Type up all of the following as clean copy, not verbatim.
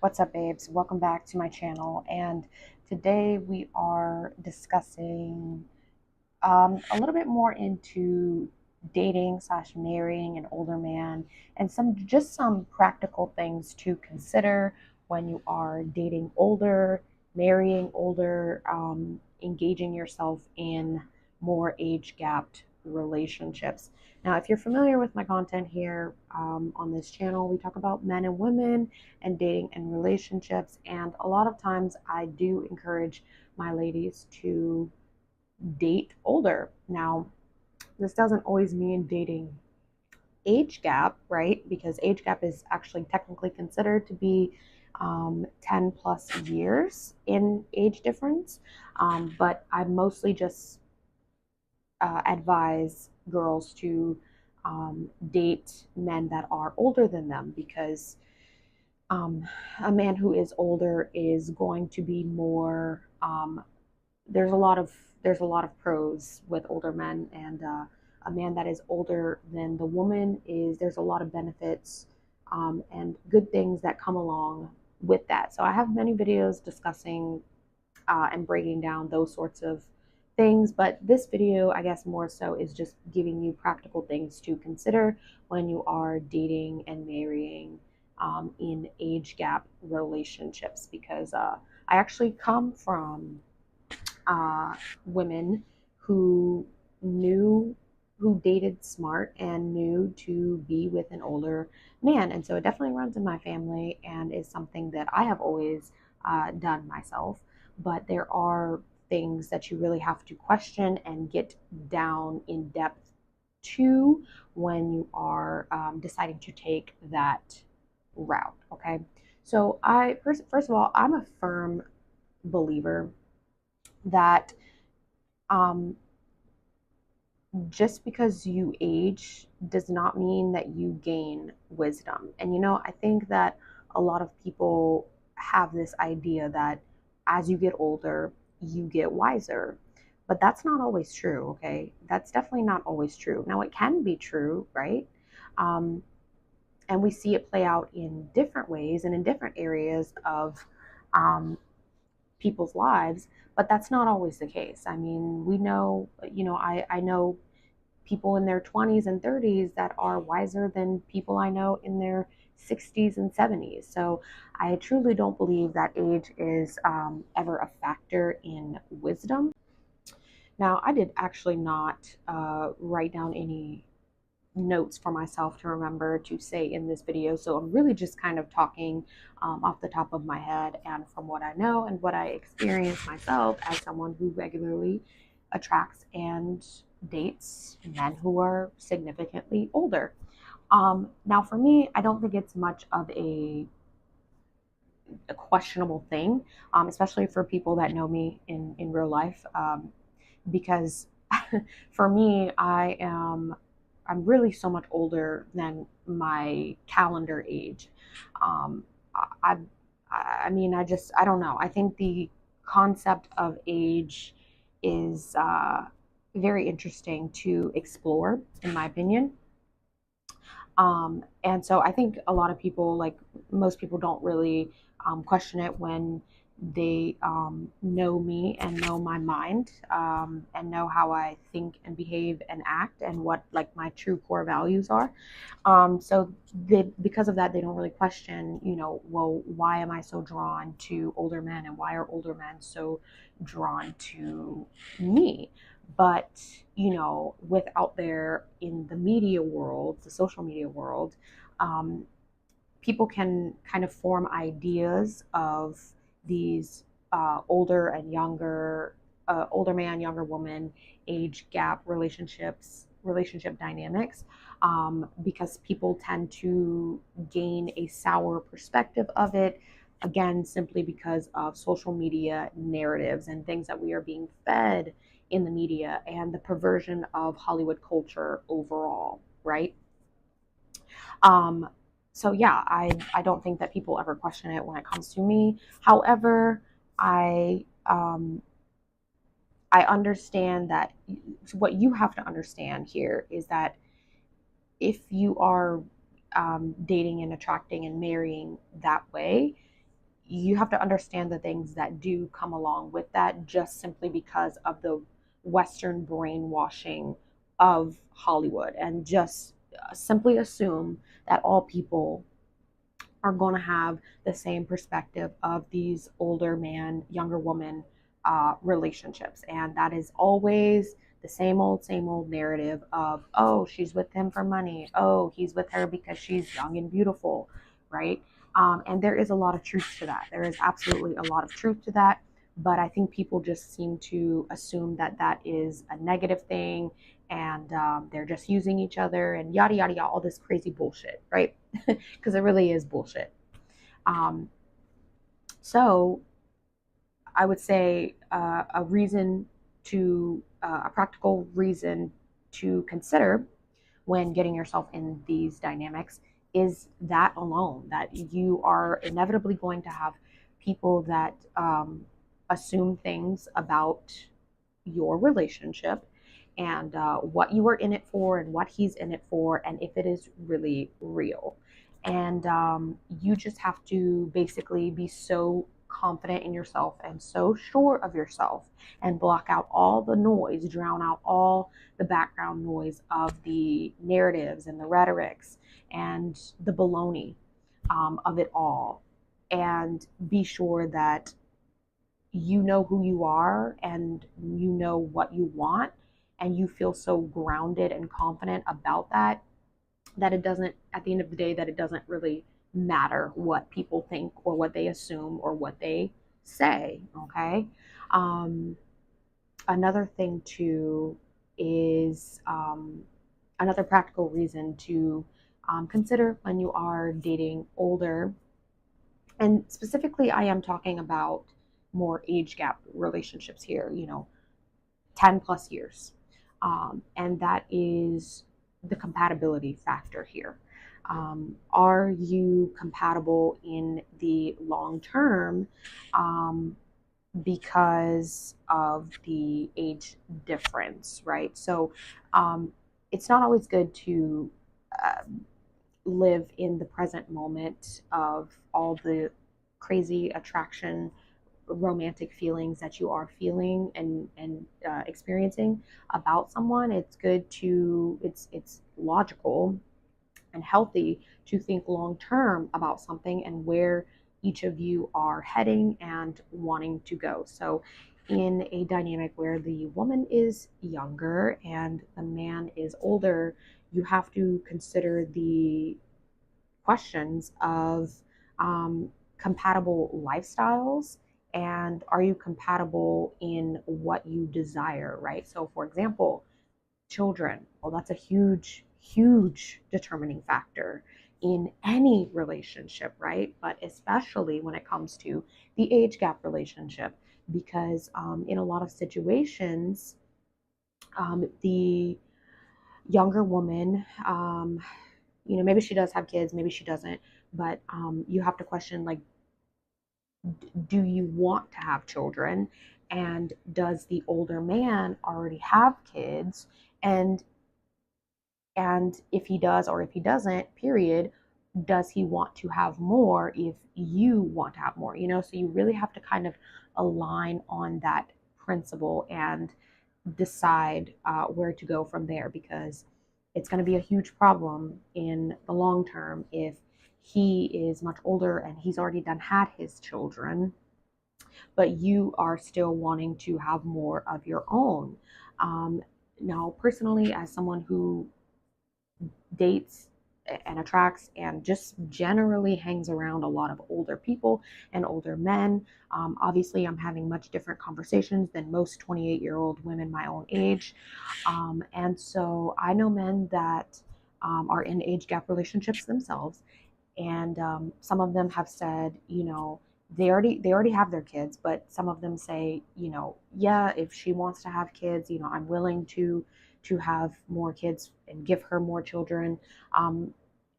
What's up, babes? Welcome back to my channel. And today we are discussing a little bit more into dating slash marrying an older man and some practical things to consider when you are dating older, marrying older, engaging yourself in more age gapped relationships. Now, if you're familiar with my content here on this channel, we talk about men and women and dating and relationships. And a lot of times I do encourage my ladies to date older. Now, this doesn't always mean dating age gap, right? Because age gap is actually technically considered to be 10 plus years in age difference. But I mostly just advise girls to date men that are older than them because a man who is older is going to be more there's a lot of pros with older men, and a man that is older than the woman is there's a lot of benefits and good things that come along with that. So I have many videos discussing and breaking down those sorts of things, but this video, I guess more so, is just giving you practical things to consider when you are dating and marrying in age gap relationships, because I actually come from women who dated smart and knew to be with an older man. And so it definitely runs in my family and is something that I have always done myself. But there are things that you really have to question and get down in depth to when you are deciding to take that route. Okay. So first of all, I'm a firm believer that just because you age does not mean that you gain wisdom. And I think that a lot of people have this idea that as you get older, you get wiser. But that's not always true, okay? That's definitely not always true. Now, it can be true, right? And we see it play out in different ways and in different areas of people's lives, but that's not always the case. I mean, we know, I know people in their 20s and 30s that are wiser than people I know in their 60s and 70s. So I truly don't believe that age is ever a factor in wisdom. Now, I did actually not write down any notes for myself to remember to say in this video, so I'm really just kind of talking off the top of my head and from what I know and what I experience myself as someone who regularly attracts and dates men who are significantly older. Now, for me, I don't think it's much of a questionable thing, especially for people that know me in real life, because for me, I'm really so much older than my calendar age. I, I mean, I don't know. I think the concept of age is very interesting to explore, in my opinion. And so I think a lot of people, like most people, don't really question it when they know me and know my mind, and know how I think and behave and act and what like my true core values are. So because of that, they don't really question, well, why am I so drawn to older men and why are older men so drawn to me? But with out there in the media world, the social media world, people can kind of form ideas of these older and younger, older man, younger woman, age gap relationship dynamics, because people tend to gain a sour perspective of it, again, simply because of social media narratives and things that we are being fed in the media and the perversion of Hollywood culture overall, right? So yeah, I don't think that people ever question it when it comes to me. However, I understand that what you have to understand here is that if you are dating and attracting and marrying that way, you have to understand the things that do come along with that, just simply because of the Western brainwashing of Hollywood, and just simply assume that all people are going to have the same perspective of these older man, younger woman relationships. And that is always the same old narrative of, oh, she's with him for money. Oh, he's with her because she's young and beautiful, right? And there is a lot of truth to that. There is absolutely a lot of truth to that. But I think people just seem to assume that that is a negative thing, and they're just using each other and yada, yada, yada, all this crazy bullshit, right? Because it really is bullshit. Um, so I would say a practical reason to consider when getting yourself in these dynamics is that alone, that you are inevitably going to have people that assume things about your relationship, and what you are in it for and what he's in it for, and if it is really real. And you just have to basically be so confident in yourself and so sure of yourself, and block out all the noise, drown out all the background noise of the narratives and the rhetorics and the baloney of it all, and be sure that you know who you are and you know what you want, and you feel so grounded and confident about that, that it doesn't, at the end of the day, that it doesn't really matter what people think or what they assume or what they say. Okay. um, Another thing too is another practical reason to consider when you are dating older, and specifically I am talking about more age gap relationships here, 10 plus years. And that is the compatibility factor here. Are you compatible in the long term, because of the age difference, right? So it's not always good to uh, live in the present moment of all the crazy attraction, romantic feelings that you are feeling and experiencing about someone. It's good to, it's logical and healthy to think long term about something and where each of you are heading and wanting to go. So in a dynamic where the woman is younger and the man is older, you have to consider the questions of compatible lifestyles, and are you compatible in what you desire, right? So for example, children, well, that's a huge, huge determining factor in any relationship, right? But especially when it comes to the age gap relationship, because in a lot of situations, the younger woman, maybe she does have kids, maybe she doesn't, but you have to question, like, do you want to have children? And does the older man already have kids? And if he does or if he doesn't, period, does he want to have more if you want to have more? So you really have to kind of align on that principle and decide where to go from there, because it's going to be a huge problem in the long term if he is much older and he's already done had his children, but you are still wanting to have more of your own. Now, personally, as someone who dates and attracts and just generally hangs around a lot of older people and older men, obviously I'm having much different conversations than most 28-year-old women my own age. And so I know men that are in age gap relationships themselves, and some of them have said, they already have their kids, but some of them say, yeah, if she wants to have kids, I'm willing to have more kids and give her more children,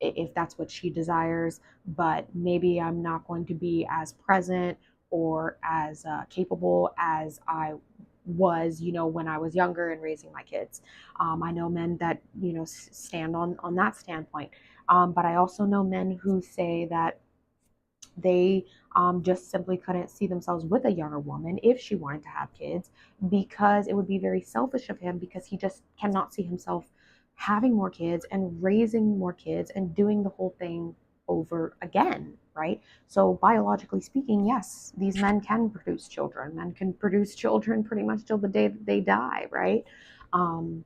if that's what she desires, but maybe I'm not going to be as present or as capable as I was, when I was younger and raising my kids. I know men that, stand on that standpoint. But I also know men who say that They just simply couldn't see themselves with a younger woman if she wanted to have kids, because it would be very selfish of him, because he just cannot see himself having more kids and raising more kids and doing the whole thing over again, right? So biologically speaking, yes, these men can produce children. Men can produce children pretty much till the day that they die, right? Um,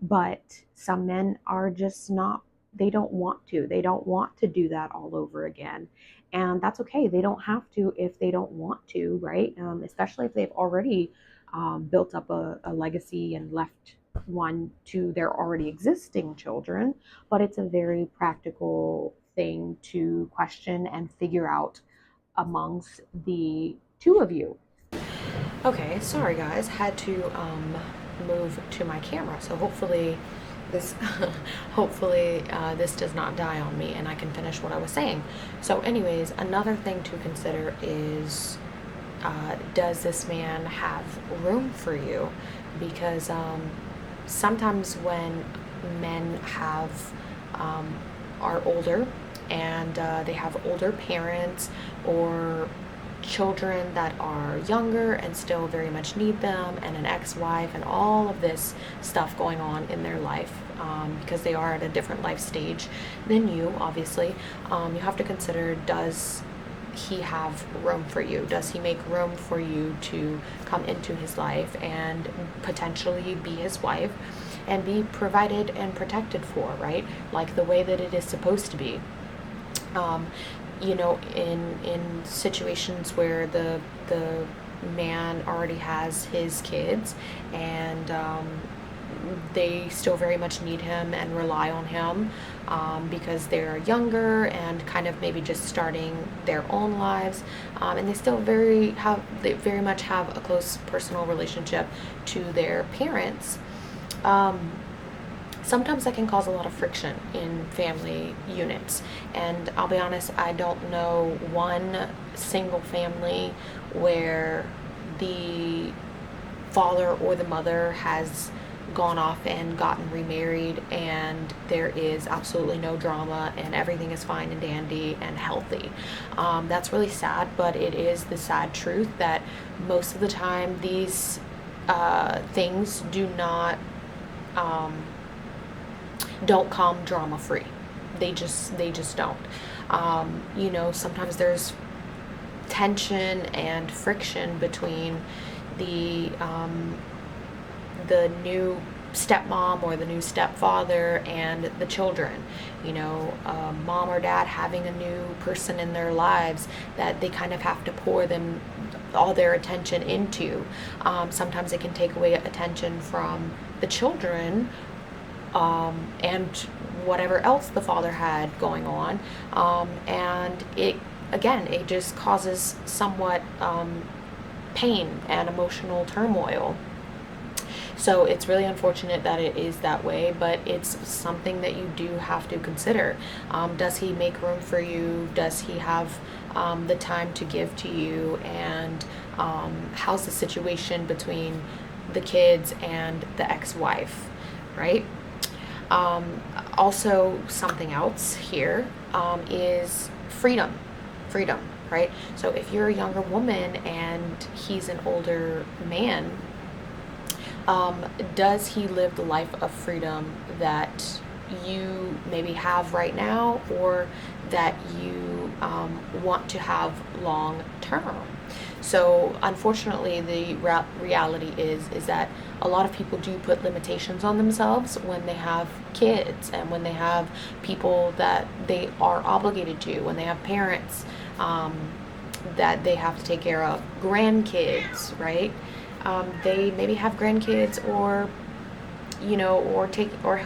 but some men are just not, they don't want to. They don't want to do that all over again. And that's okay. They don't have to if they don't want to, right? Especially if they've already built up a legacy and left one to their already existing children. But it's a very practical thing to question and figure out amongst the two of you. Okay, sorry guys, had to move to my camera, so hopefully this hopefully this does not die on me and I can finish what I was saying. So anyways, another thing to consider is, does this man have room for you? Because sometimes when men have are older and they have older parents or children that are younger and still very much need them, and an ex-wife and all of this stuff going on in their life, because they are at a different life stage than you, obviously, you have to consider, does he have room for you? Does he make room for you to come into his life and potentially be his wife and be provided and protected for, right? Like the way that it is supposed to be. You know, in situations where the man already has his kids and they still very much need him and rely on him, because they're younger and kind of maybe just starting their own lives, and they very much have a close personal relationship to their parents. Sometimes that can cause a lot of friction in family units. And I'll be honest, I don't know one single family where the father or the mother has gone off and gotten remarried and there is absolutely no drama and everything is fine and dandy and healthy. That's really sad, but it is the sad truth that most of the time these things don't come drama free. They just don't. You know, sometimes there's tension and friction between the new stepmom or the new stepfather and the children. You know, mom or dad having a new person in their lives that they kind of have to pour them all their attention into. Sometimes it can take away attention from the children, and whatever else the father had going on, and it just causes somewhat pain and emotional turmoil. So it's really unfortunate that it is that way, but it's something that you do have to consider. Does he make room for you? Does he have the time to give to you? And how's the situation between the kids and the ex-wife, right? Also, something else here is freedom, right? So if you're a younger woman and he's an older man, does he live the life of freedom that you maybe have right now, or that you want to have long term? So unfortunately, the reality is that a lot of people do put limitations on themselves when they have kids and when they have people that they are obligated to, when they have parents that they have to take care of, grandkids, right? They maybe have grandkids, or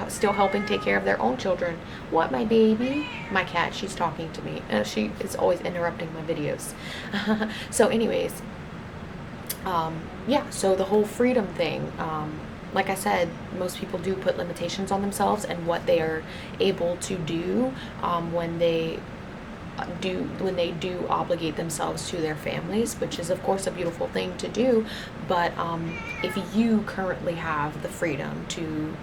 still helping take care of their own children. What, my baby? My cat, she's talking to me. She is always interrupting my videos. So anyways, yeah, so the whole freedom thing, like I said, most people do put limitations on themselves and what they are able to do when they do obligate themselves to their families, which is of course a beautiful thing to do. But if you currently have the freedom to,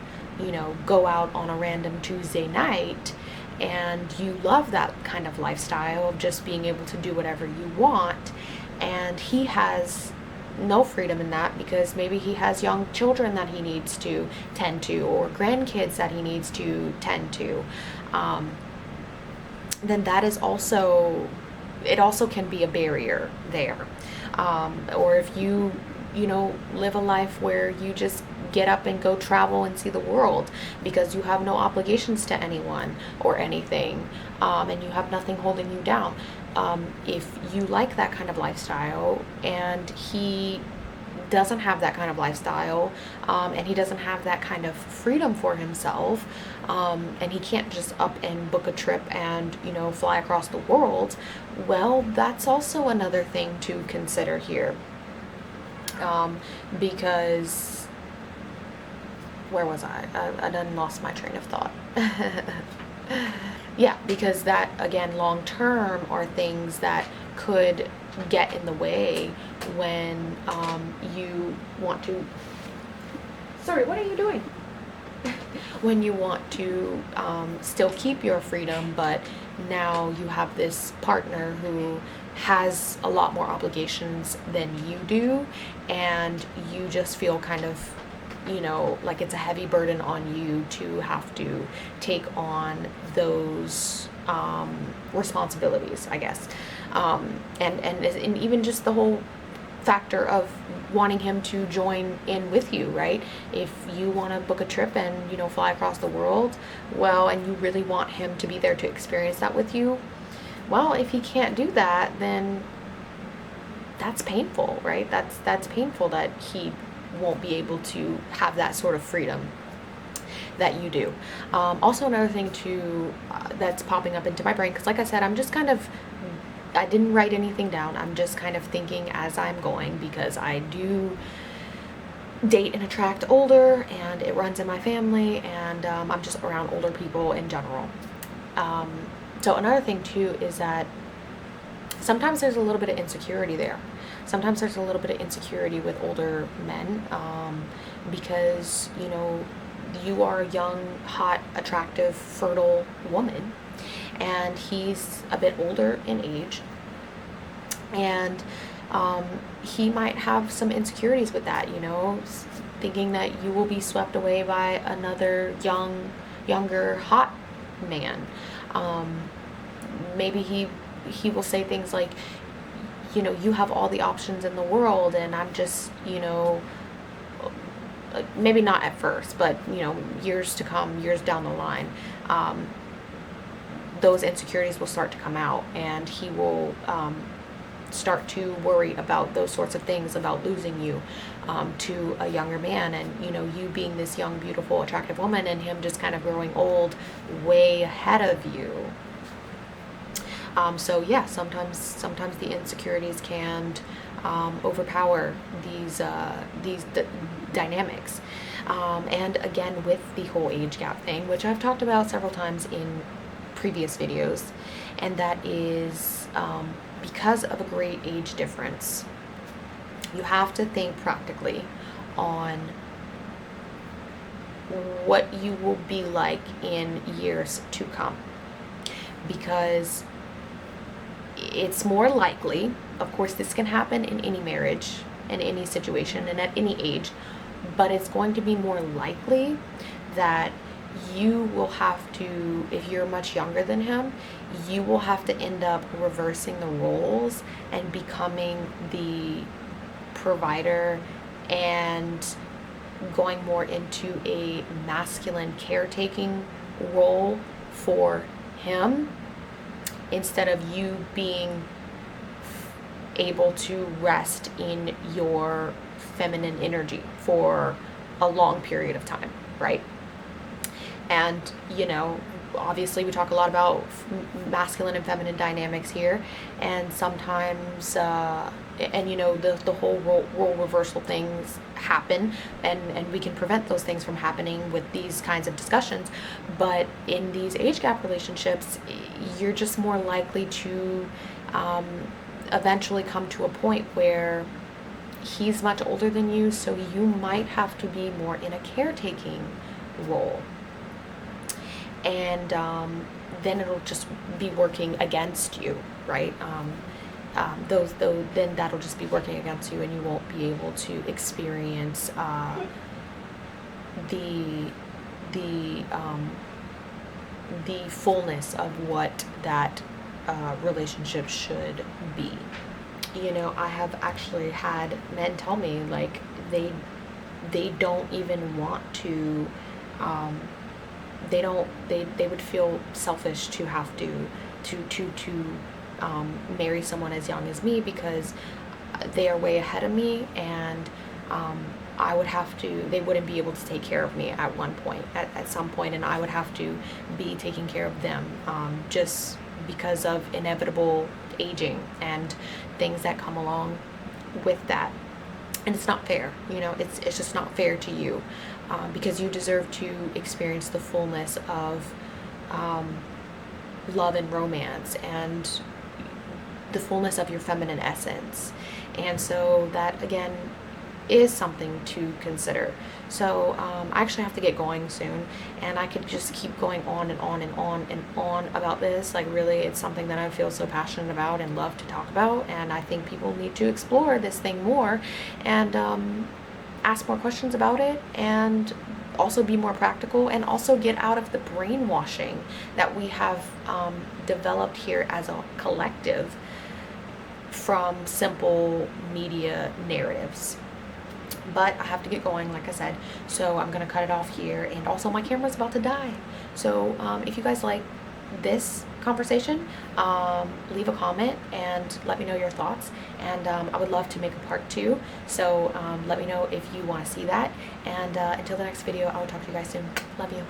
go out on a random Tuesday night and you love that kind of lifestyle of just being able to do whatever you want, and he has no freedom in that because maybe he has young children that he needs to tend to, or grandkids that he needs to tend to, then that is also, it also can be a barrier there. Or if you live a life where you just get up and go travel and see the world because you have no obligations to anyone or anything, and you have nothing holding you down. If you like that kind of lifestyle and he doesn't have that kind of lifestyle, and he doesn't have that kind of freedom for himself, and he can't just up and book a trip and fly across the world, well, that's also another thing to consider here. Because where was I done lost my train of thought. Yeah, because that, again, long term are things that could get in the way when you want to, sorry, what are you doing? When you want to still keep your freedom, but now you have this partner who has a lot more obligations than you do, and you just feel kind of, like it's a heavy burden on you to have to take on those responsibilities, I guess. And even just the whole factor of wanting him to join in with you, right? If you want to book a trip and fly across the world, well, and you really want him to be there to experience that with you, well, if he can't do that, then that's painful, right? That's painful that he won't be able to have that sort of freedom that you do. Also, another thing too that's popping up into my brain, because like I said, I didn't write anything down. I'm just kind of thinking as I'm going, because I do date and attract older, and it runs in my family, and I'm just around older people in general. So another thing too is that sometimes there's a little bit of insecurity there. Sometimes there's a little bit of insecurity with older men, because you are a young, hot, attractive, fertile woman, and he's a bit older in age, and he might have some insecurities with that, thinking that you will be swept away by another younger, hot man. Maybe he will say things like, you have all the options in the world, and I'm just, maybe not at first, but years to come, years down the line, those insecurities will start to come out, and he will start to worry about those sorts of things, about losing you to a younger man, and you being this young, beautiful, attractive woman, and him just kind of growing old way ahead of you. So yeah, sometimes the insecurities can overpower these dynamics. And again, with the whole age gap thing, which I've talked about several times in previous videos, and that is because of a great age difference, you have to think practically on what you will be like in years to come, because it's more likely, of course this can happen in any marriage, in any situation, and at any age, but it's going to be more likely that you will have to, if you're much younger than him, you will have to end up reversing the roles and becoming the provider and going more into a masculine caretaking role for him, instead of you being able to rest in your feminine energy for a long period of time, right? And obviously we talk a lot about masculine and feminine dynamics here, and sometimes the whole role reversal things happen, and we can prevent those things from happening with these kinds of discussions. But in these age gap relationships, you're just more likely to eventually come to a point where he's much older than you, so you might have to be more in a caretaking role. And then it'll just be working against you, right? Then that'll just be working against you, and you won't be able to experience the fullness of what that relationship should be. You know, I have actually had men tell me, like, they don't even want to, they would feel selfish to have to marry someone as young as me, because they are way ahead of me, and I would have to, they wouldn't be able to take care of me at one point, at some point, and I would have to be taking care of them, just because of inevitable aging and things that come along with that. And it's not fair, you know, it's just not fair to you, because you deserve to experience the fullness of love and romance, and the fullness of your feminine essence. And so that, again, is something to consider. So I actually have to get going soon, and I could just keep going on and on and on and on about this. Like, really, it's something that I feel so passionate about and love to talk about, and I think people need to explore this thing more, and ask more questions about it, and also be more practical, and also get out of the brainwashing that we have developed here as a collective from simple media narratives. But I have to get going, like I said, so I'm gonna cut it off here. And also, my camera's about to die. So if you guys like this conversation, leave a comment and let me know your thoughts, and I would love to make a part 2, so let me know if you want to see that. And until the next video, I will talk to you guys soon. Love you.